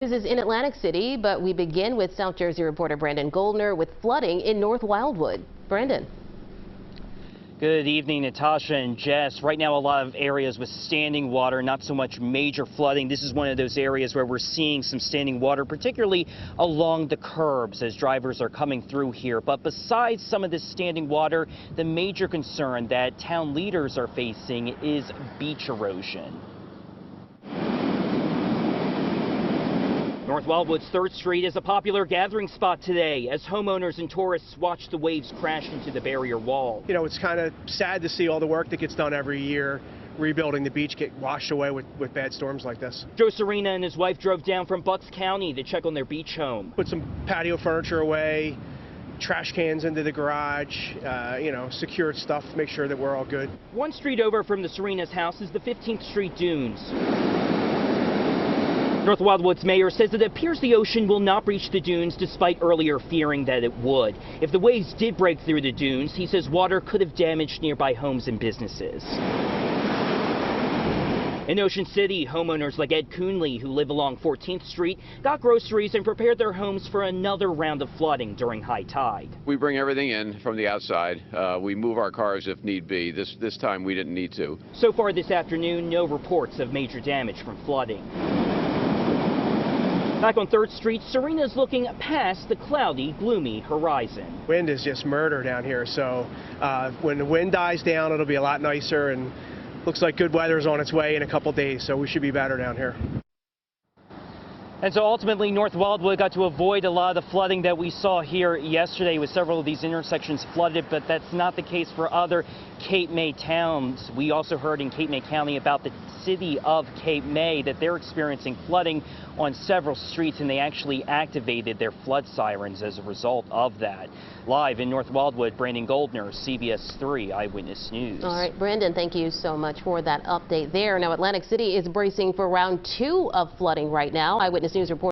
This is in Atlantic City, but we begin with South Jersey reporter Brandon Goldner with flooding in North Wildwood. Brandon. Good evening, Natasha and Jess. Right now, a lot of areas with standing water, not so much major flooding. This is one of those areas where we're seeing some standing water, particularly along the curbs as drivers are coming through here. But besides some of this standing water, the major concern that town leaders are facing is beach erosion. North Wildwood's 3rd Street is a popular gathering spot today as homeowners and tourists watch the waves crash into the barrier wall. You know, it's kind of sad to see all the work that gets done every year rebuilding the beach get washed away with bad storms like this. Joe Serena and his wife drove down from Bucks County to check on their beach home. Put some patio furniture away, trash cans into the garage, secured stuff to make sure that we're all good. One street over from the Serena's house is the 15th Street Dunes. North Wildwood's mayor says it appears the ocean will not breach the dunes despite earlier fearing that it would. If the waves did break through the dunes, he says water could have damaged nearby homes and businesses. In Ocean City, homeowners like Ed Coonley, who live along 14th Street, got groceries and prepared their homes for another round of flooding during high tide. We bring everything in from the outside. We move our cars if need be. This time we didn't need to. So far this afternoon, no reports of major damage from flooding. Back on 3rd Street, Serena's looking past the cloudy, gloomy horizon. Wind is just murder down here, so when the wind dies down, it'll be a lot nicer, and looks like good weather is on its way in a couple days, so we should be better down here. And so ultimately, North Wildwood got to avoid a lot of the flooding that we saw here yesterday with several of these intersections flooded, but that's not the case for other Cape May towns. We also heard in Cape May County about the city of Cape May that they're experiencing flooding on several streets, and they actually activated their flood sirens as a result of that. Live in North Wildwood, Brandon Goldner, CBS 3 Eyewitness News. All right, Brandon, thank you so much for that update there. Now, Atlantic City is bracing for round 2 of flooding right now. Eyewitness News reporter